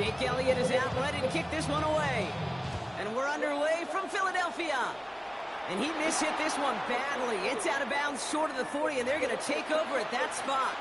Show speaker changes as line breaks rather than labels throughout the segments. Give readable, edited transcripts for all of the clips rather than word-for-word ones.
Jake Elliott is out, ready to kick this one away. And we're underway from Philadelphia. And he mishit this one badly. It's out of bounds short of the 40, and they're going to take over at that spot.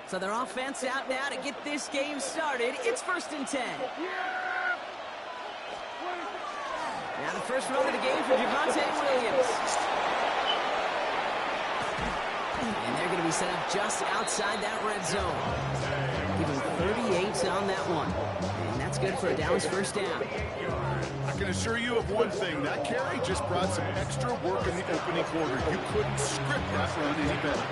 So their offense out now to get this game started. It's 1st and 10. Now the first run of the game for Javonte Williams. And they're going to be set up just outside that red zone. Give him 38 on that one. And that's good for a Dallas first down.
I can assure you of one thing. That carry just brought some extra work in the opening quarter. You couldn't script that run any better.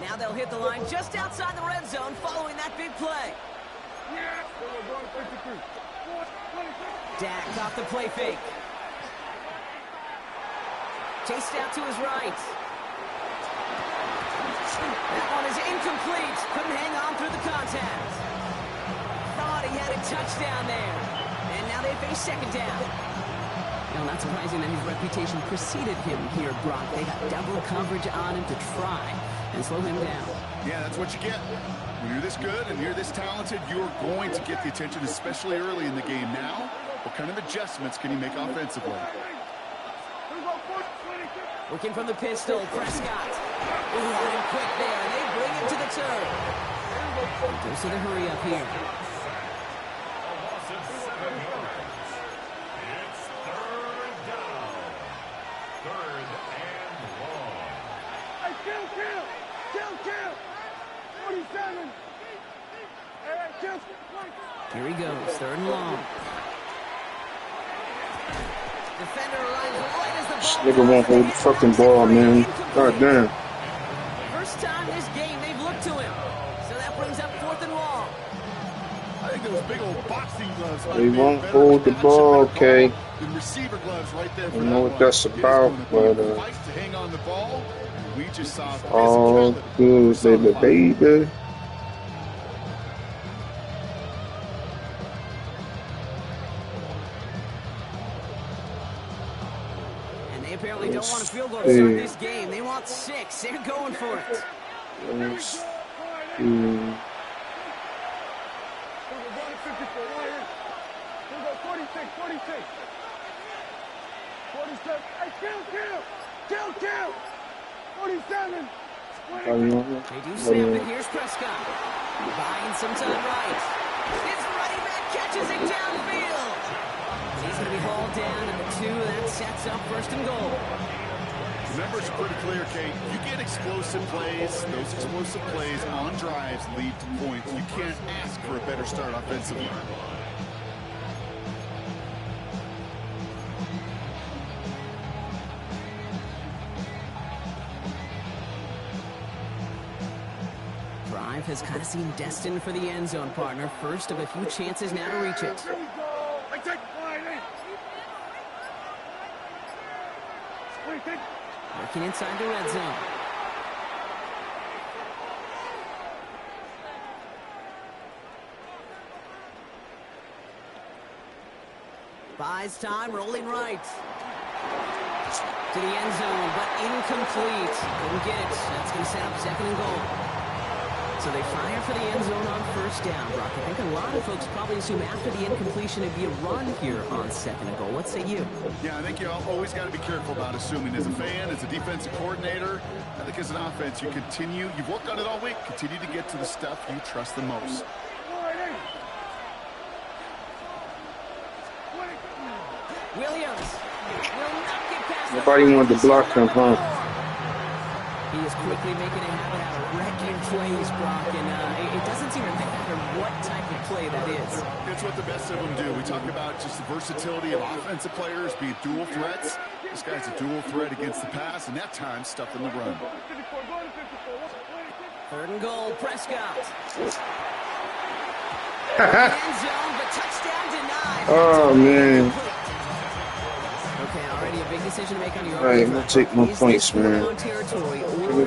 Now they'll hit the line just outside the red zone following that big play. Dak off the play fake. Chased out to his right. That one is incomplete. Couldn't hang on through the contact. Thought he had a touchdown there. And now they face second down. You know, not surprising that his reputation preceded him here, Brock. They got double coverage on him to try and slow him down.
Yeah, that's what you get. When you're this good and you're this talented, you're going to get the attention, especially early in the game. Now, what kind of adjustments can you make offensively?
Working from the pistol, Prescott. He had him quick there, and they bring him to the turn. Goes to the hurry up here.
It's 3rd down. 3rd and long.
Hey, kill! 47. Hey, kill.
Here he goes, 3rd and long. Defender arrives right as the ball.
Nigga won't hold the fucking ball, man. God damn.
First time this game they've looked to him. So that brings up 4th and long.
I think those big old boxing gloves.
They won't hold the ball, okay.
The receiver gloves right there.
I don't know what that's about, but
fight to hang on the ball. We just saw
all good, baby.
They apparently don't want a field goal to start this game. They want 6. They're going for it.
Yes.
47. Hey, kill. 47.
They do snap it. Here's Prescott. Buying some time right. His running back catches it downfield. He's going to be hauled down at the 2. That sets up 1st and goal.
Remember, it's pretty clear, Kate. You get explosive plays. Those explosive plays on drives lead to points. You can't ask for a better start offensively.
Drive has kind of seemed destined for the end zone, partner. First of a few chances now to reach it. Working inside the red zone. Buys time, rolling right. To the end zone, but incomplete. Couldn't get it. That's going to set up 2nd and goal. So they fire for the end zone on 1st down, Brock. I think a lot of folks probably assume after the incompletion it'd be a run here on 2nd and goal. What say you?
Yeah, I think you always got to be careful about assuming. As a fan, as a defensive coordinator, I think as an offense, you've worked on it all week, continue to get to the stuff you trust the most.
Williams will not get past.
Nobody wanted to block him, huh?
He is quickly making a habit out of wrecking plays, Brock, and it doesn't seem to matter what type of play that is.
It's what the best of them do. We talk about just the versatility of offensive players being dual threats. This guy's a dual threat against the pass, and that time stuffing the run.
3rd and goal, Prescott. End zone, but touchdown denied.
Oh, man.
Okay, already a big decision to make on your own.
All right, I'm going to take my points, man. I'm going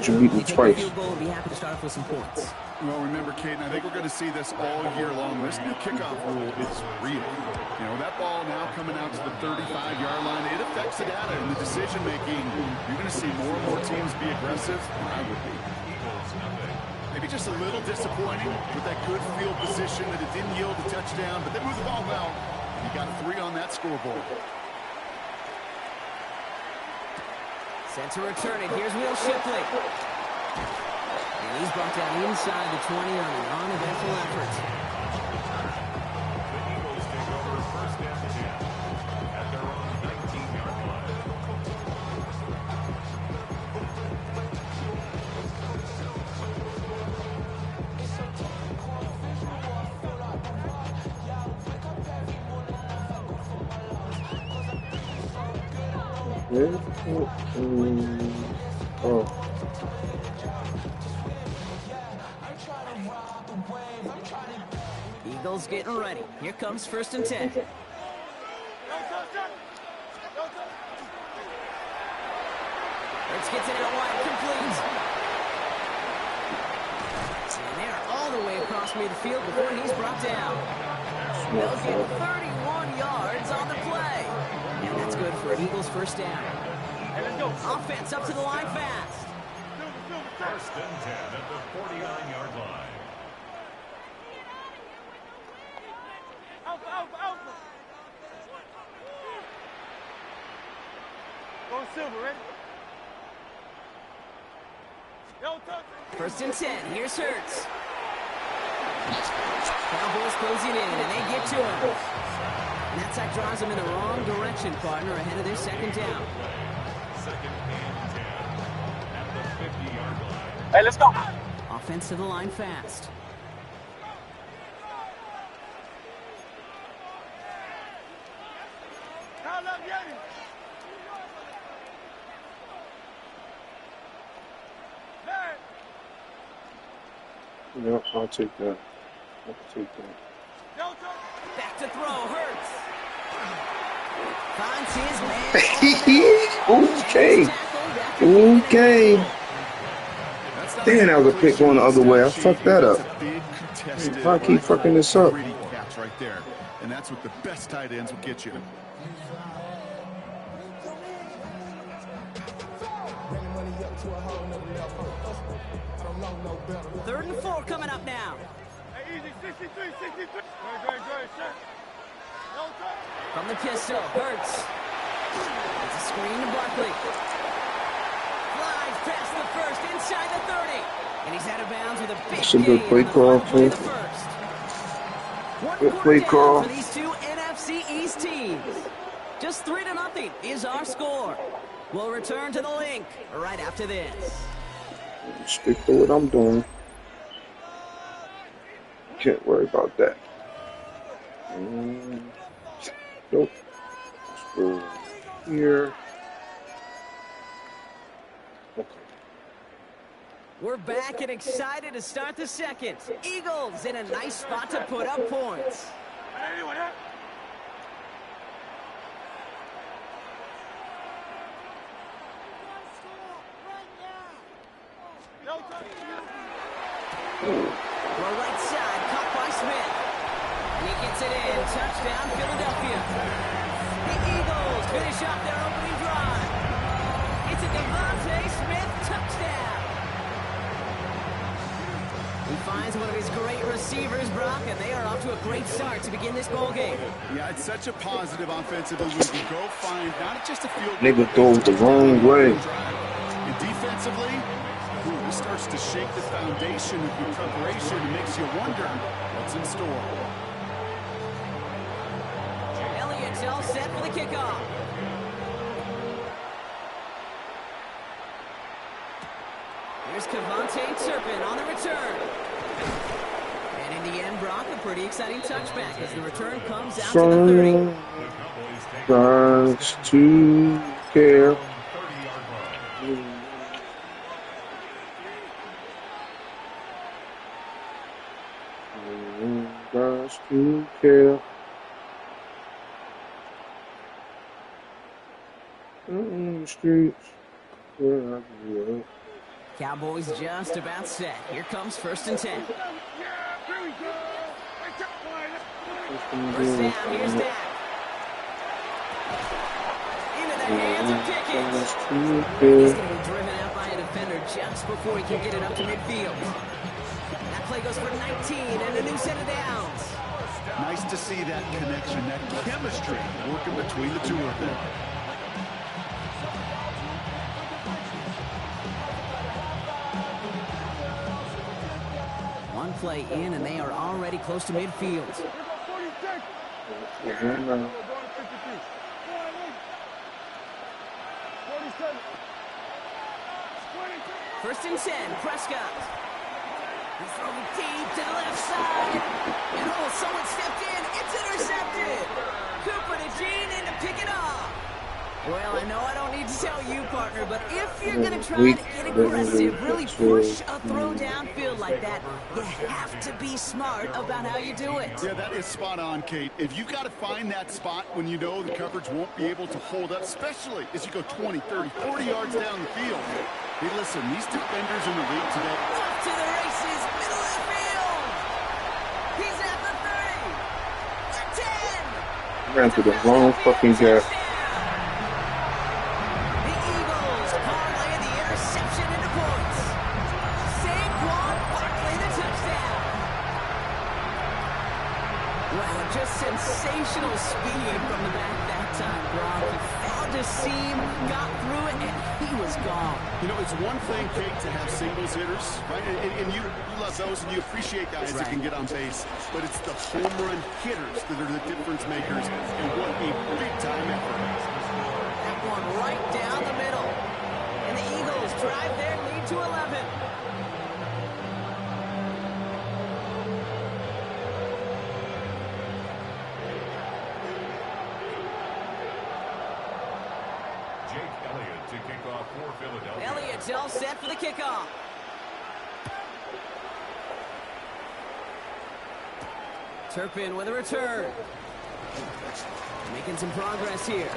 to beat me twice.
Be happy to start off with some points.
Well, remember, Caden, I think we're going to see this all year long. This new kickoff rule is real. You know, that ball now coming out to the 35-yard line, it affects the data and the decision-making. You're going to see more and more teams be aggressive. I would be. Maybe just a little disappointing with that good field position that it didn't yield a touchdown, but they moved the ball well. You got a 3 on that scoreboard.
Set to return it. Here's Will Shipley. And he's brought down inside the 20 on an uneventful effort.
The Eagles take over 1st and 10 at their own 19-yard line.
Oh.
Eagles getting ready. Here comes 1st and 10. Hurts gets it out wide, complete. And they're all the way across midfield before he's brought down. They'll get 31 yards on the play. And that's good for an Eagles 1st down. Offense up to the line fast.
1st and 10 at the 49-yard line.
Go Silver, ready?
1st and 10. Here's Hurts. Cowboys closing in, and they get to him. And that sack drives them in the wrong direction, partner, ahead of their 2nd down.
2nd and 10 at the 50-yard line.
Hey, let's go.
Offense to the line fast.
Yeah, I'll take that. I'll take that.
Back to throw, Hurts. Finds his man.
Okay. Damn, that was a pick going the other way. I fucked that up. If I keep fucking this up.
Catch right there. And that's what the best tight ends will get you.
Third and 4 coming up now.
Hey, easy, 63. Great, sir.
From the pistol, Hurts. It's a screen to Barkley. Flies past the 1st, inside the 30. And he's out of bounds with a big
That's a good play call, too. Good play call.
For these two NFC East teams. Just 3-0 is our score. We'll return to the link right after this.
Stick to what I'm doing. Can't worry about that. Nope. Let's go here. Okay.
We're back and excited to start the 2nd. Eagles in a nice spot to put up points. Right side, caught by Smith. And he gets it in. Touchdown, Philadelphia. The Eagles finish off their opening drive. It's a Devontae Smith touchdown. He finds one of his great receivers, Brock, and they are off to a great start to begin this ball game.
Yeah, it's such a positive offensively. We can go find not just a field.
Nigga throw it the wrong way.
And defensively, this starts to shake the foundation of your preparation and makes you wonder what's in store.
Elliott's all set for the kickoff. Here's Turpin on the return. And in the end, Brock, a pretty exciting touchback as the return comes out to the 30.
Guys, to care. Guys, to care. The streets.
Cowboys just about set. Here comes 1st and 10. First down, here's Dak. Into the hands of Pickens. He's going to be driven out by a defender just before he can get it up to midfield. That play goes for 19 and a new set of downs.
Nice to see that connection, that chemistry working between the two of them.
One play in, and they are already close to midfield. First and 10, Prescott. He's throwing deep to the left side. And oh, someone stepped in. It's intercepted. Cooper to Gene in to pick it off. Well, I know I don't need to tell you, partner, but if you're going to try to get aggressive, really push a throw downfield like that, you have to be smart about how you do it.
Yeah, that is spot on, Kate. If you've got to find that spot when you know the coverage won't be able to hold up, especially as you go 20, 30, 40 yards down the field. Hey, listen, these defenders in the league today.
Off to the races, middle of the field. He's at the 30, the 10.
Ran to the wrong fucking gap.
Sensational speed from the back that time, Brock. He found his seam, got through it, and he was gone. You know, it's one thing, Kate, to have singles hitters, right? And you love those, and you appreciate guys that can get on base. But it's the home run hitters that are the difference makers, and what a big-time effort. That one right down the middle. And the Eagles drive their lead to 11. Elliott's all set for the kickoff. Turpin with a return. Making some progress here.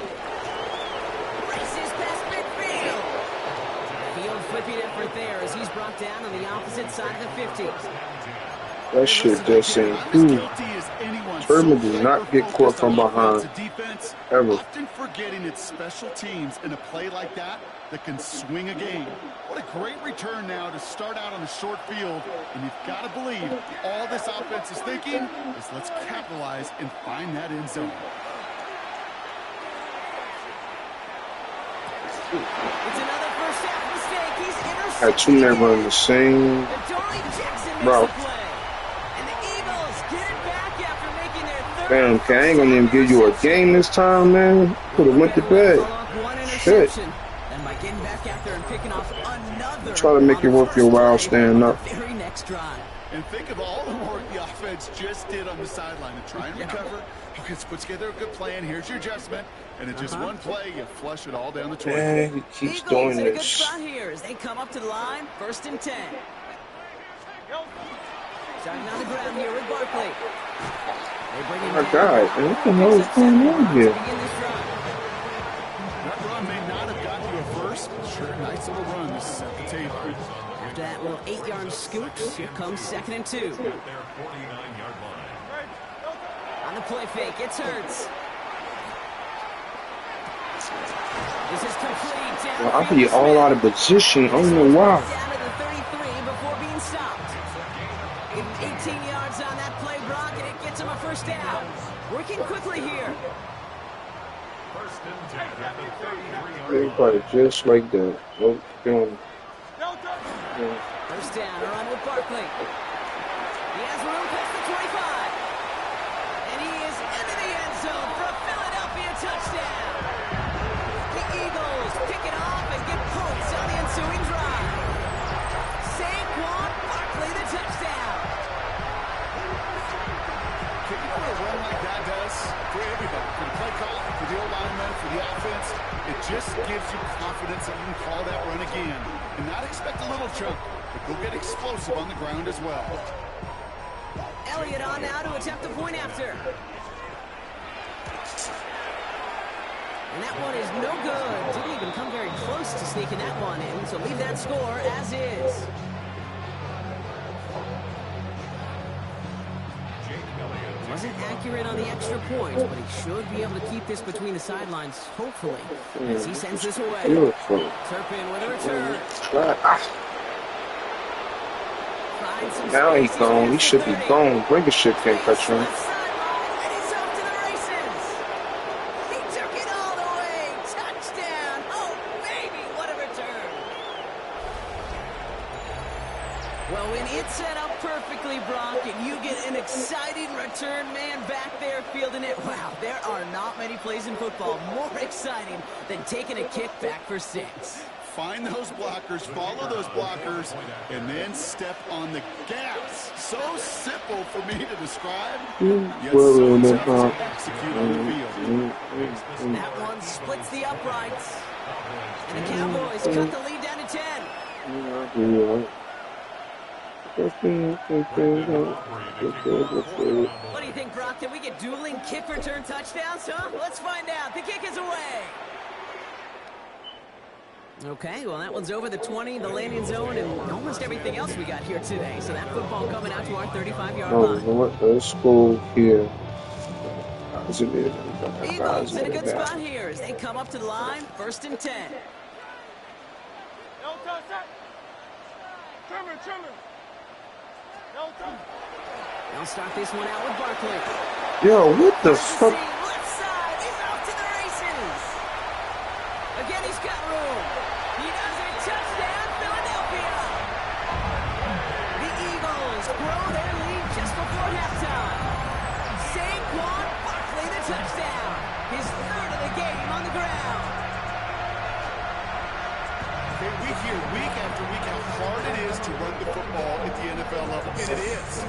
Races past midfield. Field flipping effort there as he's brought down on the opposite side of the 50.
That shit just saying, Turpin does not get caught from behind, ever.
Often forgetting it's special teams in a play like that can swing a game. What a great return now to start out on a short field, and you've got to believe all this offense is thinking is let's capitalize and find that end zone.
It's another first half mistake. He's intercepted.
Had two men running the same route. Damn, I ain't gonna even give you a game this time, man. Could have went to bed. Shit. Try to make it worth your while staying up.
And think of all the work the offense just did on the sideline to try and recover. Okay, let's put together a good plan. Here's your adjustment. And in just one play, you flush it all down the 20.
Yeah, he keeps doing
this. A good
this.
spot here as they come up to the line. 1st and 10. Starting on the ground here with Barkley.
My God, man, what the hell is going on here?
That run may not have gotten you a first. Sure, nice little run to set the table.
After that little 8-yard scoop, here comes 2nd and 2. On the play fake, it's Hurts. This is complete.
Well, I be all out of position. I don't know why.
Down to the 33 before being stopped. 18 yards on that play, Brock, and it gets him a first down. Working quickly here.
Everybody just like that. Nope, doing.
First down, a run with Barkley. He has room past the 25. And he is into the end zone for a Philadelphia touchdown. The Eagles pick it off and get points on the ensuing drive.
It just gives you confidence that you can call that run again and not expect a little chunk, but go get explosive on the ground as well.
Elliott on now to attempt the point after. And that one is no good. Didn't even come very close to sneaking that one in, so leave that score as is. Wasn't accurate on the extra point, but he should be able to keep this between the sidelines, hopefully, as he sends this away.
Beautiful.
Turpin with a return.
Now he's gone. He should be gone. Bring a shit can't touch him.
Well, when it's set up perfectly, Brock, and you get an exciting return man back there fielding it, wow, there are not many plays in football more exciting than taking a kick back for 6.
Find those blockers, follow those blockers, and then step on the gas. So simple for me to describe, yet so tough to execute on the field.
That one splits the uprights, and the Cowboys cut the lead down to 10. What do you think, Brock? Did we get dueling kick return touchdowns, huh? Let's find out. The kick is away. Okay, well, that one's over the 20, the landing zone, and almost everything else we got here today. So that football coming out to our 35-yard line.
What the school here?
Eagles in a good spot here as they come up to the line, 1st and 10. They'll start this one out with Barkley.
Yo, what the fuck?
Left side, he's off to the races. Again, he's got room. He does it. Touchdown, Philadelphia. The Eagles grow their lead just before halftime. Saquon Barkley, the touchdown. His 3rd of the game on the ground.
We hear week after week how hard it is to run the football at the NFL level, and it is.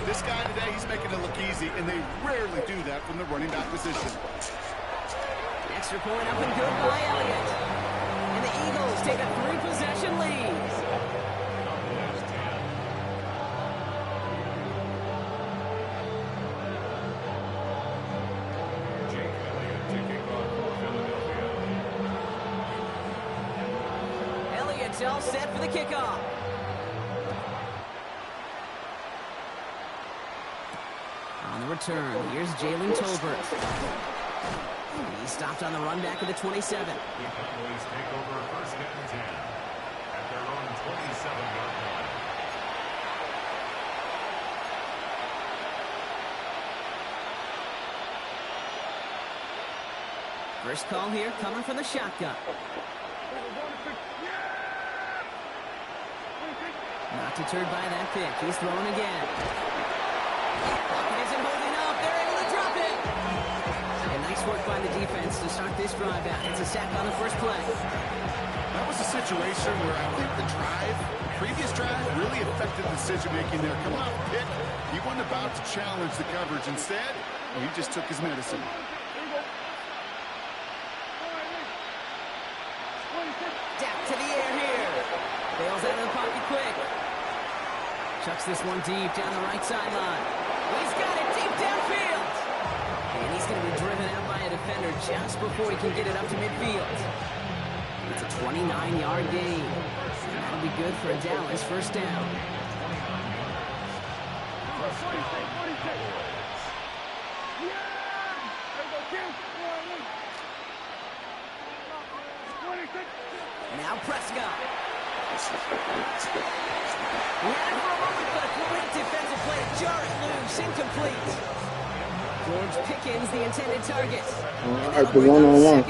This guy today, he's making it look easy, and they rarely do that from the running back position.
Extra point up and good by Elliott. And the Eagles take a 3-possession lead. Elliott's all set for the kickoff. On the return, here's Jalen Tolbert. He stopped on the run back of the 27.
The Cowboys take over 1st and 10 at their own 27-yard line.
First call here coming from the shotgun. Not deterred by that pick. He's throwing again. Pocket isn't holding up. They're able to drop it. And nice work by the defense to start this drive out. It's a sack on the first play.
That was a situation where I think the previous drive really affected decision-making there. Coming off the pick, he wasn't about to challenge the coverage. Instead, he just took his medicine.
Down to the air here. Bails out of the pocket quick. Chucks this one deep down the right sideline. He's got it deep downfield. And he's going to be driven out by a defender just before he can get it up to midfield. It's a 29-yard gain. And that'll be good for a Dallas 1st down. Now Prescott. We had it for a moment, but a great defensive play to jar it loose, incomplete. George Pickens, the intended target.
I had the one-on-one.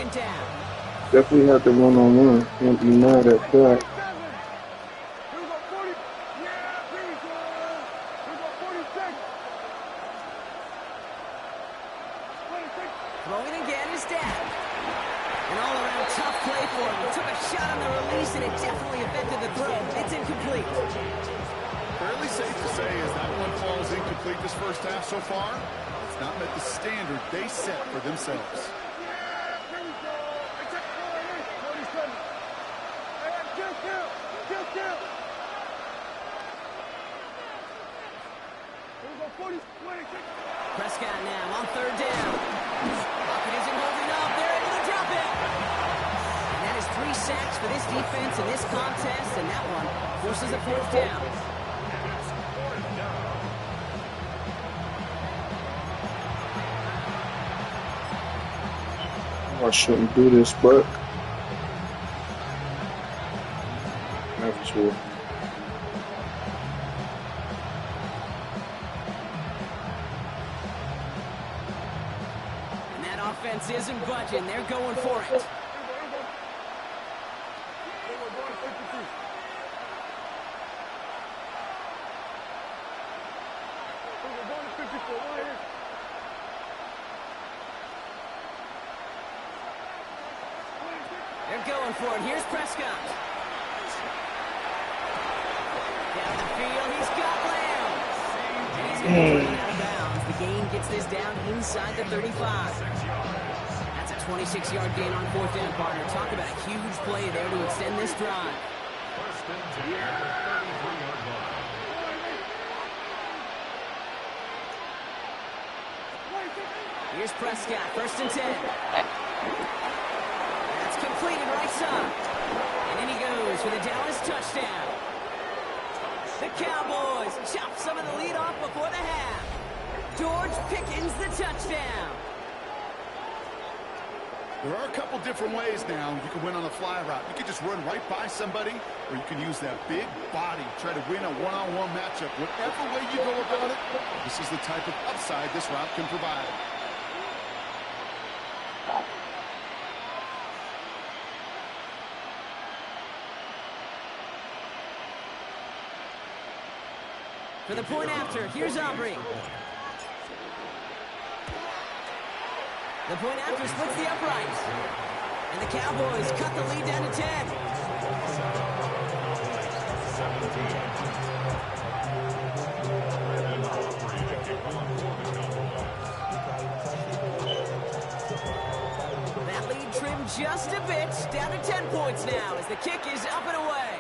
Definitely had the one-on-one. Can't be mad at that.
Throwing again is Dak. An all-around tough play for him. He took a shot on the release, and it definitely affected the throw. It's incomplete.
Fairly safe to say as that one falls incomplete this first half so far, it's not met the standard they set for themselves.
Prescott now on third down. Pocket isn't holding up. They're able to drop it. And that is 3 sacks for this defense in this contest, and that one forces a fourth down.
I shouldn't do this, but I have to.
And that offense isn't budging. They're going for it. They're going for it. Here's Prescott. Down the field, he's got Lamb. And he's going to out of bounds. The gain gets this down inside the 35. That's a 26-yard gain on fourth down, partner. Talk about a huge play there to extend this drive.
First and 10 at the 33-yard line.
Here's Prescott, first and 10. That's completed right side. And in he goes for the Dallas touchdown. The Cowboys chop some of the lead off before the half. George Pickens the touchdown.
There are a couple different ways now you can win on a fly route. You can just run right by somebody, or you can use that big body, try to win a one-on-one matchup. Whatever way you go about it, this is the type of upside this route can provide.
For the point after, here's Aubrey. The point after splits the uprights. And the Cowboys cut the lead down to 10. That lead trimmed just a bit, down to 10 points now as the kick is up and away.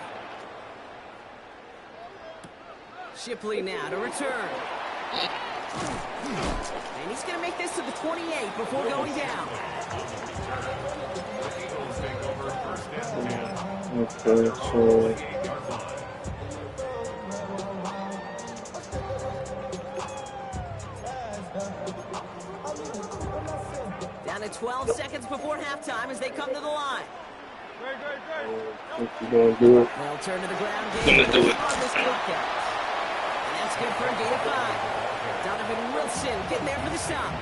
Shipley now to return. And he's going to make this to the 28 before going down.
Okay, so
Down to 12 seconds before halftime as they come to the line.
if you're gonna do it,
They'll turn to the ground game on this broadcast. And that's good for a gain of 5. Donovan Wilson getting there for the stop.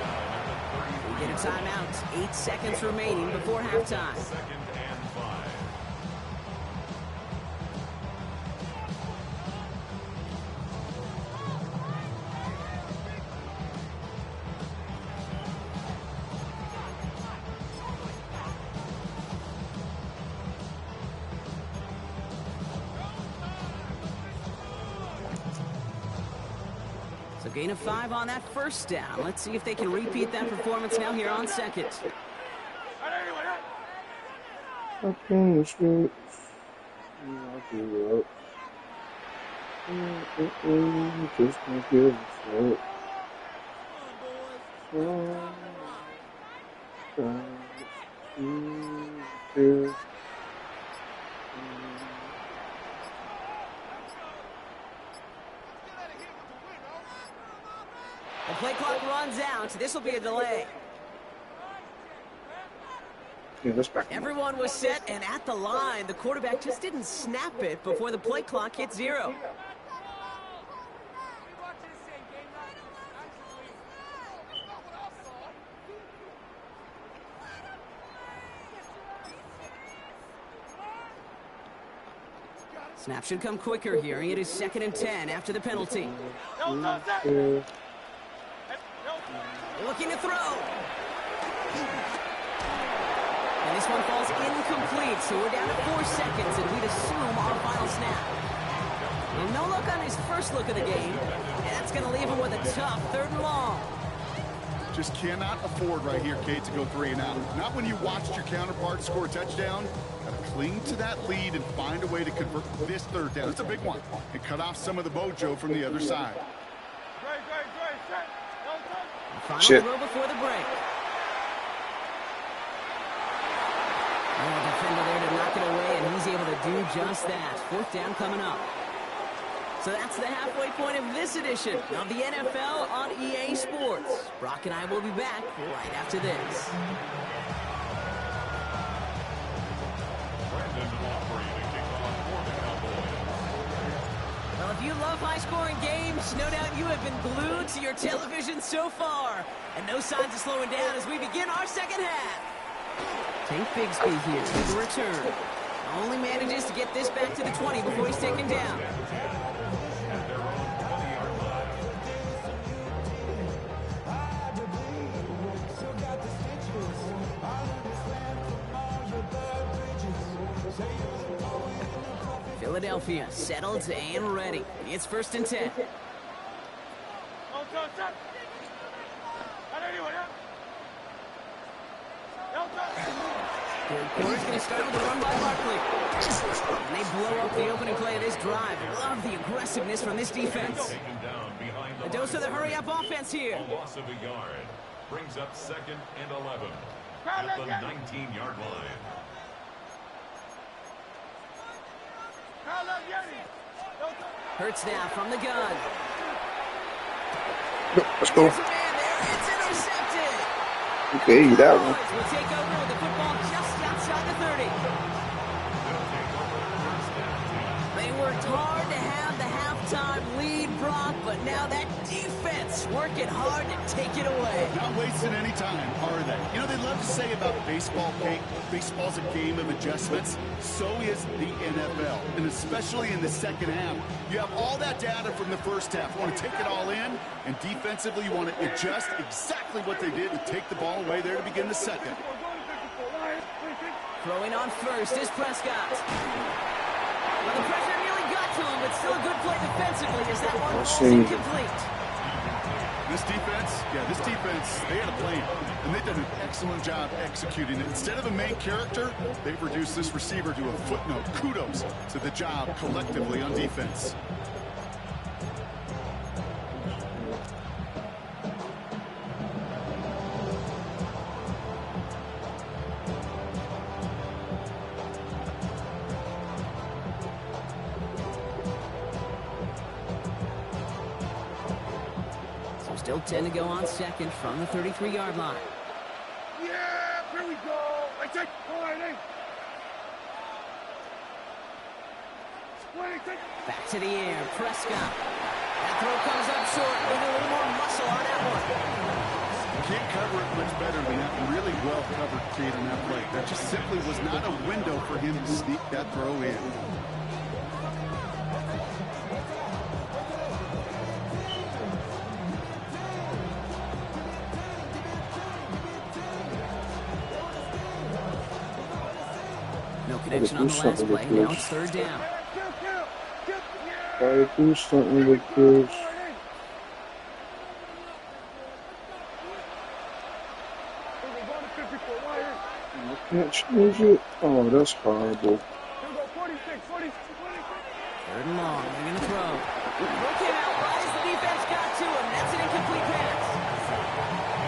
We get a timeout. 8 seconds remaining before halftime.
Second and 5.
So gain of 5 on that first down. Let's see if they can repeat that performance now here on second.
I can't shoot. I'll do that. Just gonna give a fuck.
The play clock runs out. This will be a delay.
Yeah, that's back.
Everyone was set and at the line. The quarterback just didn't snap it before the play clock hit 0. Snap should come quicker here. It is 2nd and 10 after the penalty. They're looking to throw. And this one falls incomplete, so we're down to 4 seconds, and we'd assume our final snap. And no look on his first look of the game, and that's going to leave him with a tough 3rd and long.
Just cannot afford right here, Kate, to go 3 and out. Not when you watched your counterpart score a touchdown. Got to cling to that lead and find a way to convert this 3rd down. It's a big one. And cut off some of the mojo from the other side.
Final
Shit.
throw before the break. Oh, defender there to knock it away, and he's able to do just that. Fourth down coming up. So that's the halfway point of this edition of the NFL on EA Sports. Brock and I will be back right after this. Well, if you love high-scoring games, no doubt you have been glued to your television so far. And no signs of slowing down as we begin our second half. Tank Bigsby here with the return. Only manages to get this back to the 20 before he's taken down. Philadelphia settled and ready. It's 1st and 10. Third quarter's going to start with a run by Barkley. And they blow up the opening play of this drive. Love the aggressiveness from this defense. A dose of the hurry-up offense here.
A loss of a yard brings up 2nd and 11 at the 19-yard line.
Hurts now from the gun.
Let's go.
There's a man there. It's intercepted.
Okay, that one.
Will take over with the football just outside the 30. They worked hard to have the halftime lead, Brock, but now that defense working hard to take it away.
Not wasting any time, are they? You know, they love to say about baseball, Kate, baseball's a game of adjustments. So is the NFL, and especially in the second half. You have all that data from the first half. You want to take it all in, and defensively you want to adjust exactly what they did to take the ball away there to begin the second.
Throwing on first is Prescott. Well, the pressure nearly got to him, but still a good play defensively as that one falls incomplete.
This defense, they had a plan, and they've done an excellent job executing it. Instead of a main character, they've reduced this receiver to a footnote. Kudos to the job collectively on defense.
Still 10 to go on second from the 33-yard line.
Yeah, here we go. I take
Back to the air, Prescott. That throw comes up short. Maybe a little more muscle on that one.
You can't cover it much better than that. Really well covered, Kate, on that play. That just simply was not a window for him to sneak that throw in.
No connection on the last play. Now it's 3rd down.
Gotta do something with this. I can't change it. Oh, that's horrible.
3rd and long. They're going to throw. Throw came out right as the defense got to him. That's an incomplete pass.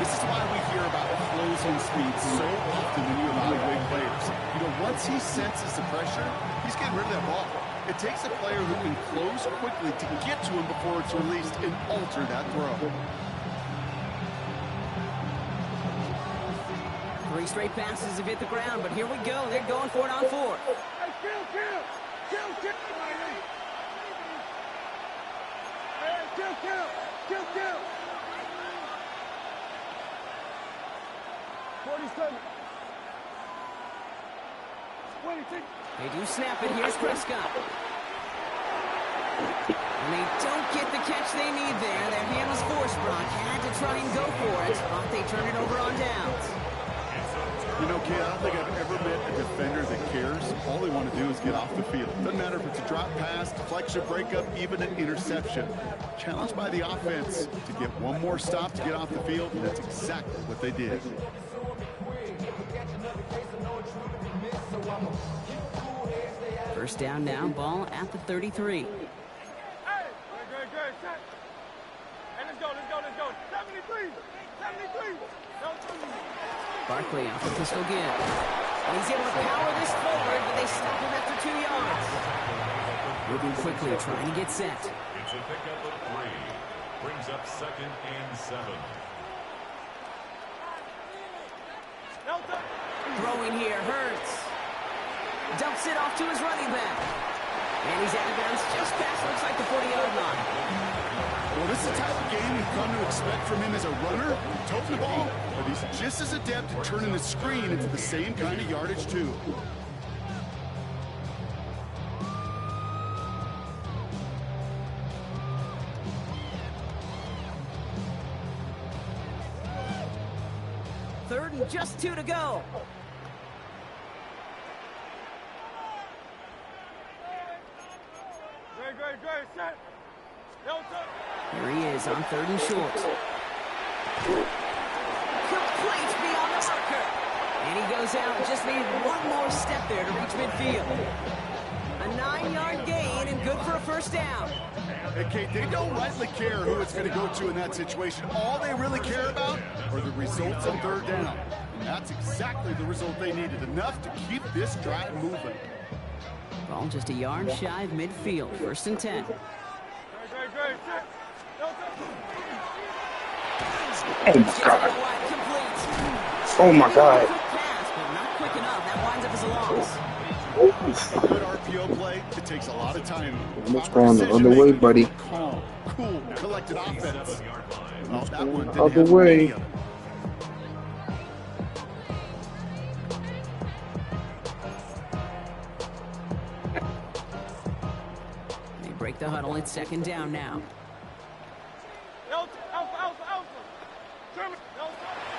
This is why we hear about closing speed so often when you evaluate players. You know, once he senses the pressure, he's getting rid of that ball. It takes a player who can close quickly to get to him before it's released and alter that throw.
3 straight passes have hit the ground, but here we go. They're going for it on 4th.
Kill. 47. 26.
They do snap it. Here's Prescott. And they don't get the catch they need there. Their hand was forced, Brock. Had to try and go for it, but they turn it over on downs.
You know, Kate, I don't think I've ever met a defender that cares. All they want to do is get off the field. Doesn't matter if it's a drop pass, deflection, breakup, even an interception. Challenged by the offense to get one more stop to get off the field, and that's exactly what they did.
First down now, ball at the 33.
Hey, good. Set. Hey, let's go. 73. 73.
Barkley off the pistol again. And he's able to power this forward, but they stop him after 2 yards. Moving quickly, trying to get set.
It's a pickup of 3. Brings up 2nd and 7.
Throwing here, Hurts. Dumps it off to his running back. And he's out of bounds just past, looks like the 40-yard line.
Well, this is the type of game you've come to expect from him as a runner, toting the ball, but he's just as adept at turning the screen into the same kind of yardage, too.
Third and just 2 to go.
Great, set.
Here he is on 3rd and short. Complete beyond the marker. And he goes out and just needed one more step there to reach midfield. A 9-yard gain and good for a first down.
Hey, Kate, they don't rightly care who it's going to go to in that situation. All they really care about are the results on 3rd down. And that's exactly the result they needed. Enough to keep this drive moving.
Ball just a yard shy of midfield. 1st and 10.
Great, set.
Oh, my God. Oh, my God.
Quick pass, but not quick enough. That winds up as a loss.
Good RPO play. It takes a lot of time.
Almost going the other way, buddy.
Calm, cool, collected offense. Oh, that one didn't
Other
have
way.
any of it.
They break the huddle. It's 2nd down now.
Alpha.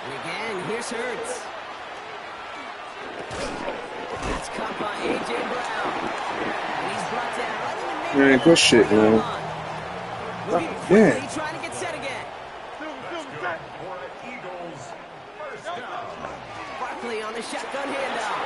And again, here's Hurts. That's caught by A.J. Brown. And he's brought down right in the
Man, good shit, man.
Moving
Yeah.
quickly, trying to get set again.
Set.
For the Eagles, first down.
Barkley on the shotgun handoff.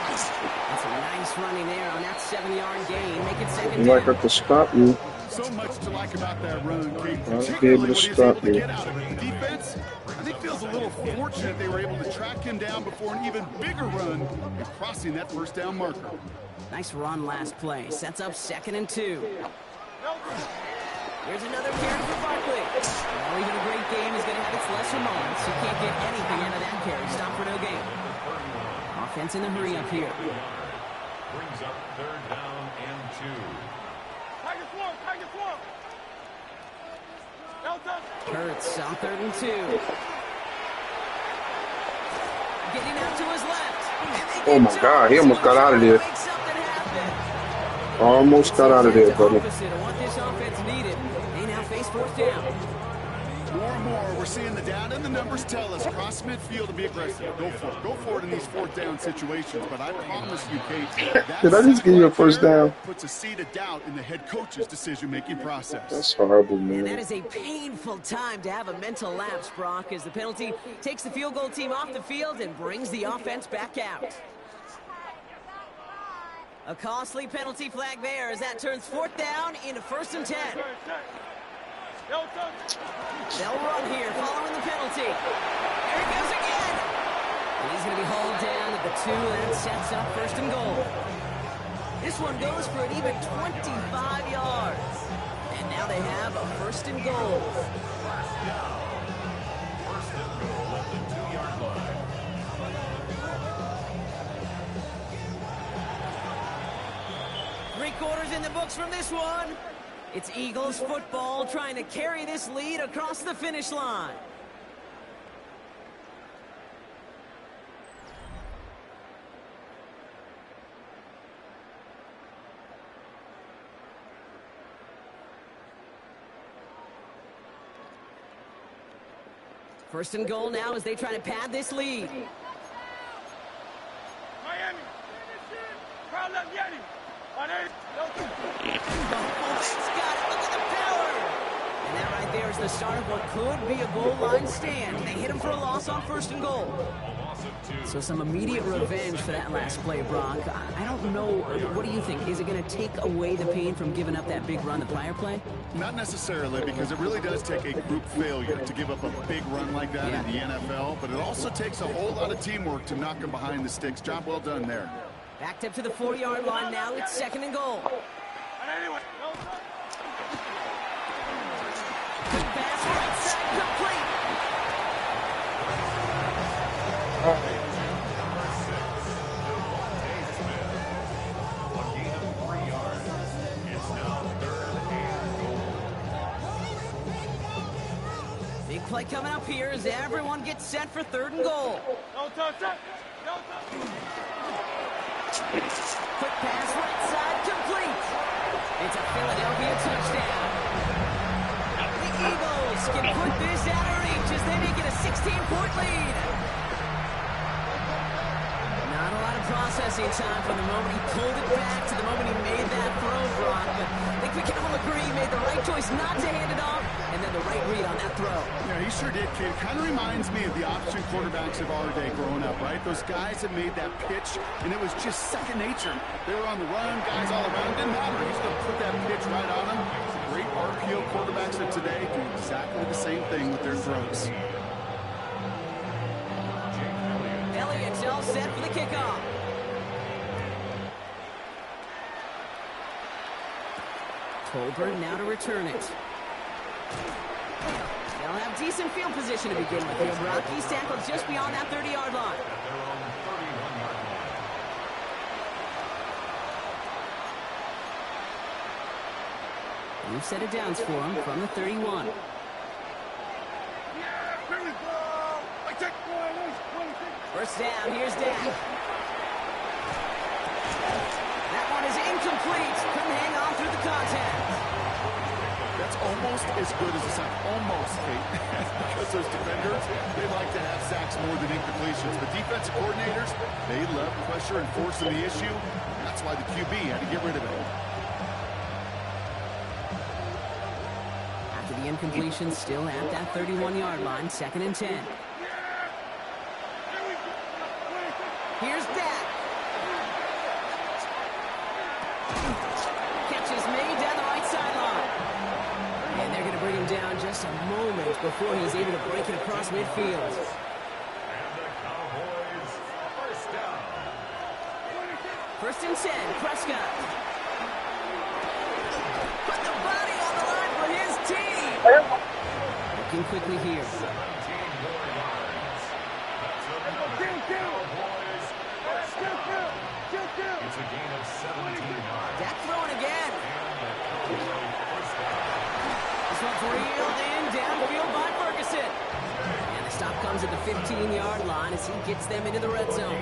That's a nice running there on that 7-yard gain. Make it 2nd
You like
down.
it to stop you.
So much to like about that run, Kate.
I'll be
Particularly
able to
what he's
stop
able to
you.
get out of it. Defense, I think, feels a little fortunate they were able to track him down before an even bigger run and crossing that 1st down marker.
Nice run last play. Sets up 2nd and 2. Here's another carry for Barkley. Well, even a great game is going to have its lesser moments. You can't get anything out of that carry. Stop for no gain. Offense in the hurry up here.
Brings up 3rd down and 2.
Tiger swarm.
Hurts on 3rd and 2. Getting out to his left.
Oh, my God. He almost got out of there.
Make something happen.
Almost got out of there, buddy.
Opposite of what this offense needed. They now face 4th down.
More and more, we're seeing the data and the numbers tell us cross midfield to be aggressive. Go for it. Go for it in these 4th down situations. But I promise you, Kate, that
Did I just give you a first down?
puts a seed of doubt in the head coach's decision-making process.
That's horrible,
And that
man.
is a painful time to have a mental lapse, Brock, as the penalty takes the field goal team off the field and brings the offense back out. A costly penalty flag there as that turns 4th down into 1st and 10. They'll run here following the penalty. There he goes again. And he's going to be hauled down at the 2, and that sets up 1st and goal. This one goes for an even 25 yards. And now they have a 1st and goal.
First and goal at the 2-yard line.
Three-quarters in the books from this one. It's Eagles football trying to carry this lead across the finish line. First and goal now as they try to pad this lead.
Miami. Crowd left Yeti. On 8.
It's got it. Look at the power. And that right right there is the start of what could be a goal line stand. They hit him for a loss on 1st and goal. So some immediate revenge for that last play, Brock. I don't know. What do you think? Is it going to take away the pain from giving up that big run the prior play?
Not necessarily, because it really does take a group failure to give up a big run like that in the NFL, but it also takes a whole lot of teamwork to knock him behind the sticks. Job well done there.
Backed up to the 40-yard line now. It's 2nd and goal. Pass right side complete. Big play coming up here as everyone gets set for 3rd and goal. Quick pass right side complete. It's a Philadelphia touchdown. The Eagles can put this out of reach as they make it a 16-point lead. Not a lot of processing time from the moment he pulled it back to the moment he made that throw, Brock. But I think we can all agree he made the right choice not to hand it off, and then the right read on that throw.
Yeah, he sure did, kid. Kind of reminds me of the option quarterbacks of our day growing up, right? Those guys that made that pitch, and it was just second nature. They were on the run, guys all around. Didn't matter. He's going to put that pitch right on them. Great RPO quarterbacks of today do exactly the same thing with their throws.
Elliott's all set for the kickoff. Tolbert now to return it. They'll have decent field position to begin with here, Brock. He's tackled just beyond that 30-yard line. New set of downs for him from the 31. First down, here's Dak. That one is incomplete. Couldn't hang on through the contact.
That's almost as good as a sack. Almost, Kate. Because those defenders, they like to have sacks more than incompletions. But defensive coordinators, they love pressure and forcing the issue. That's why the QB had to get rid of it.
After the incompletion, still at that 31-yard line, 2nd and 10. Here's Dak. Catch is made down the right sideline. And they're going to bring him down just a moment before he's able to break it across midfield.
And the Cowboys, first down.
1st and 10, Prescott. Put the body on the line for his team. Looking quickly here.
17 more yards. That's a Cowboys, first down. It's a gain of 17 yards.
Dak throwing again.
And the Cowboys, first down.
This one's reeled in downfield by Ferguson. And the stop comes at the 15-yard line as he gets them into the red zone.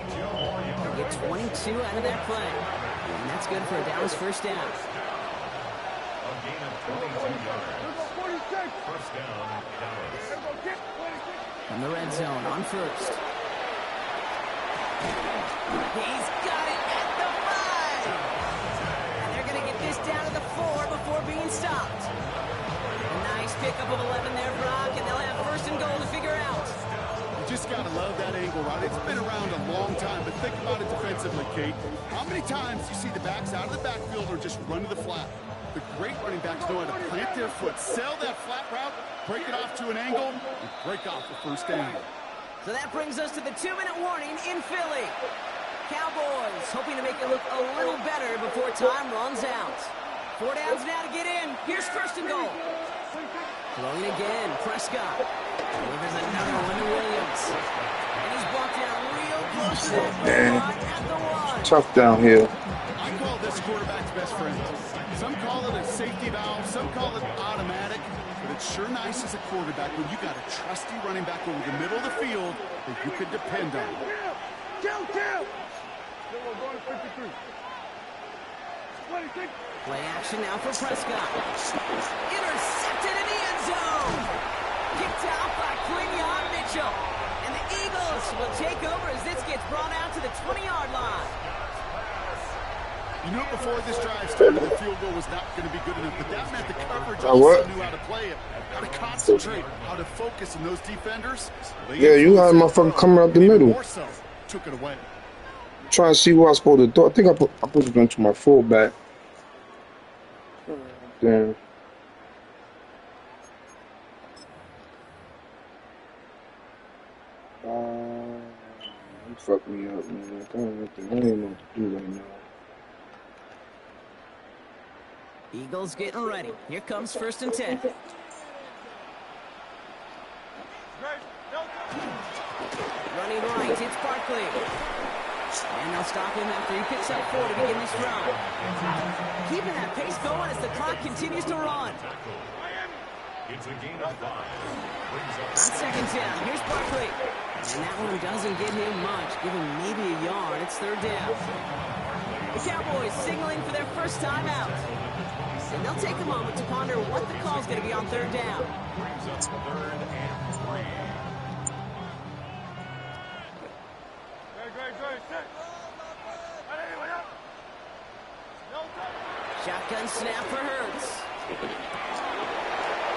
They get 22 out of that play. And that's good for a Dallas first down.
A gain of 22 yards. First down, Dallas.
From the red zone on 1st. He's got it at the 5. And they're going to get this down to the 4 before being stopped. A nice pickup of 11 there, Brock, and they'll have 1st and goal to figure out.
You just got to love that angle, right? It's been around a long time, but think about it defensively, Kate. How many times do you see the backs out of the backfield or just run to the flat? The great running backs know how to plant their foot, sell that flat route, break it off to an angle, and break off the first down.
So that brings us to the 2-minute warning in Philly. Cowboys hoping to make it look a little better before time runs out. 4 downs now to get in. Here's 1st and goal. Throwing again, Prescott. Delivers another one to Williams. And he's brought down real close to that goal line at the 1.
Tough down here.
I call this quarterback's best friend. Some call it a safety valve, some call it automatic, but it's sure nice as a quarterback when you got a trusty running back over the middle of the field that you can depend on.
Play action now for Prescott. Intercepted in the end zone. Kicked out by Quinyon Mitchell. And the Eagles will take over as this gets brought out to the 20-yard line.
You knew before this drive started the field goal was not going to be good enough, but that meant the coverage
Oh, what?
also knew how to play it, how to concentrate, how to focus, and those defenders.
Yeah, you had a motherfucker coming up the middle.
More so, took it away.
Trying to see who I was supposed to do. I think I put it into my fullback. Damn. You fucked me up, man. I don't even know what to do right now.
Eagles getting ready. Here comes 1st and 10. Running right, it's Barkley. And they'll stop him after he picks up 4 to begin this drive. Keeping that pace going as the clock continues to run.
It's a gain of 5.
On 2nd down, here's Barkley. And that one doesn't get him much. Give him maybe a yard. It's 3rd down. The Cowboys signaling for their first time out. And they'll take a moment to ponder what the call's going to be on 3rd down.
Brings us 3rd and 3.
Shotgun snap for Hurts. A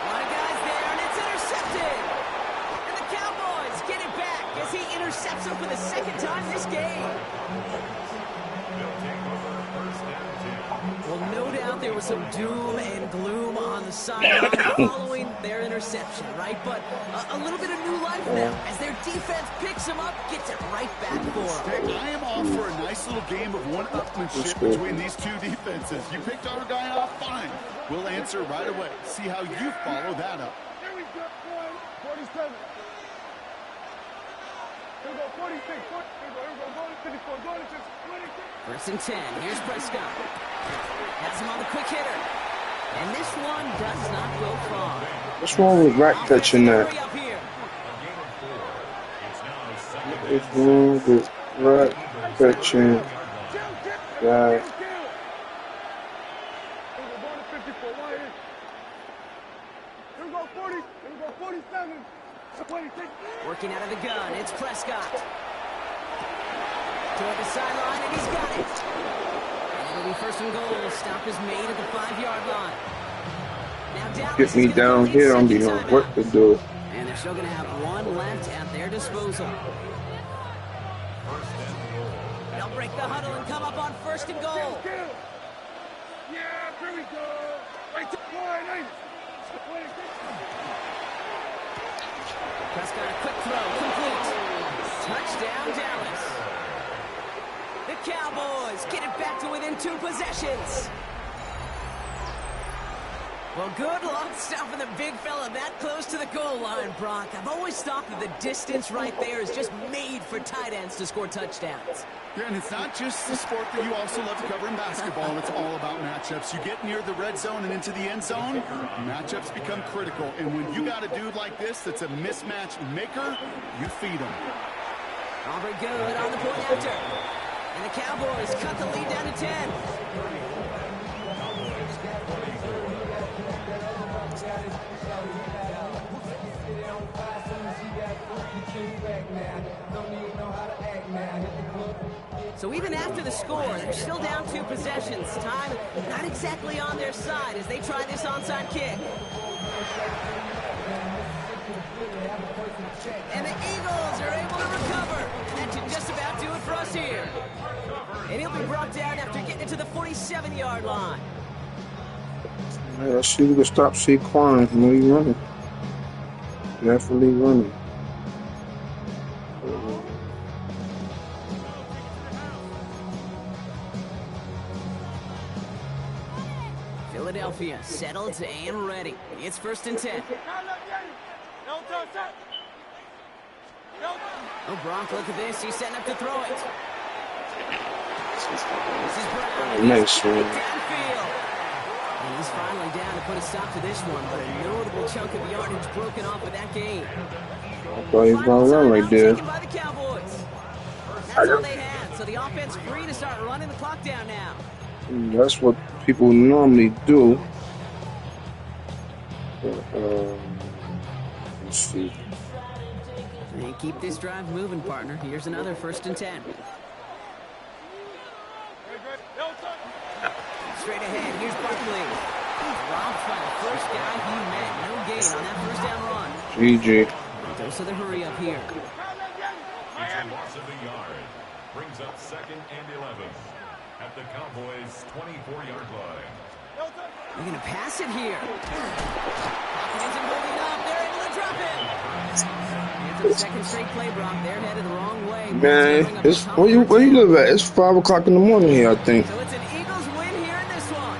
lot of guys there, and it's intercepted. And the Cowboys get it back as he intercepts him for the 2nd time this game.
They'll take over 1st and 10.
Well, no doubt there was some doom and gloom on the sideline following their interception, right? But a little bit of new life now as their defense picks him up, gets it right back for him.
Hey, I am all for a nice little game of one-upmanship between these two defenses. You picked our guy off, fine. We'll answer right away. See how you follow that up.
Here we go. 47. Here we go. 46. Here we go. Go to 54. Go to 26.
1st and 10. Here's Prescott. Has him on the quick hitter. And this one does not go far.
What's wrong with rack catching that?
Hurry up here.
What's wrong with rack catching that?
Here we go. Go to 54. Why is? Here we go. 40. Here we go. 47. 26.
Working out of the gun. It's Prescott. Toward the sideline, and he's got it. And it'll be 1st and goal. Stop is made at the 5-yard line. Now Dallas
Get me
is gonna
down
go
here, I'm
second
being
timeout.
what to do.
And they're still going to have 1 left at their disposal. They'll break the huddle and come up on 1st and goal.
Yeah, here we go. Right to line.
Prescott, a quick throw, complete. Touchdown, Dallas. The Cowboys get it back to within 2 possessions. Well, good luck stopping the big fella that close to the goal line, Brock. I've always thought that the distance right there is just made for tight ends to score touchdowns.
Yeah, and it's not just the sport that you also love to cover in basketball. It's all about matchups. You get near the red zone and into the end zone, matchups become critical. And when you got a dude like this that's a mismatch maker, you feed him.
Aubrey good on the point after. And the Cowboys cut the lead down to 10. So even after the score, they're still down 2 possessions. Time not exactly on their side as they try this onside kick. And the Eagles are able to recover. That should just about do it for us here. And he'll be brought down after getting to the 47-yard line.
Yeah, let's see if we can stop Saquon from really running. Definitely running.
Philadelphia settled and ready. It's 1st and 10. Oh, Brock, look at this. He's setting up to throw it. This is Brown.
Nice one.
Downfield. And he's finally down to put a stop to this one, but a notable chunk of yardage broken off with that game.
I thought he was going to run right there.
Taken by the Cowboys. That's all they had, so the offense free to start running the clock down now.
That's what people normally do. Let's see.
And keep this drive moving, partner. Here's another 1st and 10. straight ahead. Here's Barkley. He's robbed by the first guy he met. No gain on that first down run.
GG.
Dose of the hurry up here.
It's a loss of a yard. Brings up 2nd and 11 at the Cowboys' 24-yard line.
They're going to pass it here. Hopkins isn't holding up. They're able to drop it. After the second straight play, Brock, they're headed the wrong way.
Man, it's where you live at? It's 5 o'clock in the morning here, I think.
So it's an Eagles win here in this one.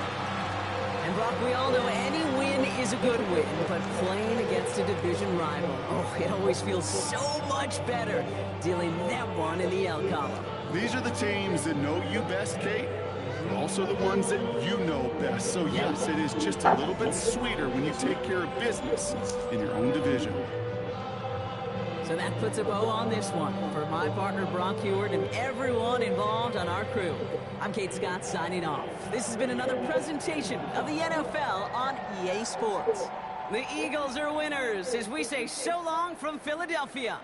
And Brock, we all know any win is a good win, but playing against a division rival, oh, it always feels so much better dealing that one in the L column.
These are the teams that know you best, Kate, but also the ones that you know best. So yes, it is just a little bit sweeter when you take care of business in your own division.
So that puts a bow on this one. For my partner, Brock Heward, and everyone involved on our crew, I'm Kate Scott signing off. This has been another presentation of the NFL on EA Sports. The Eagles are winners as we say so long from Philadelphia.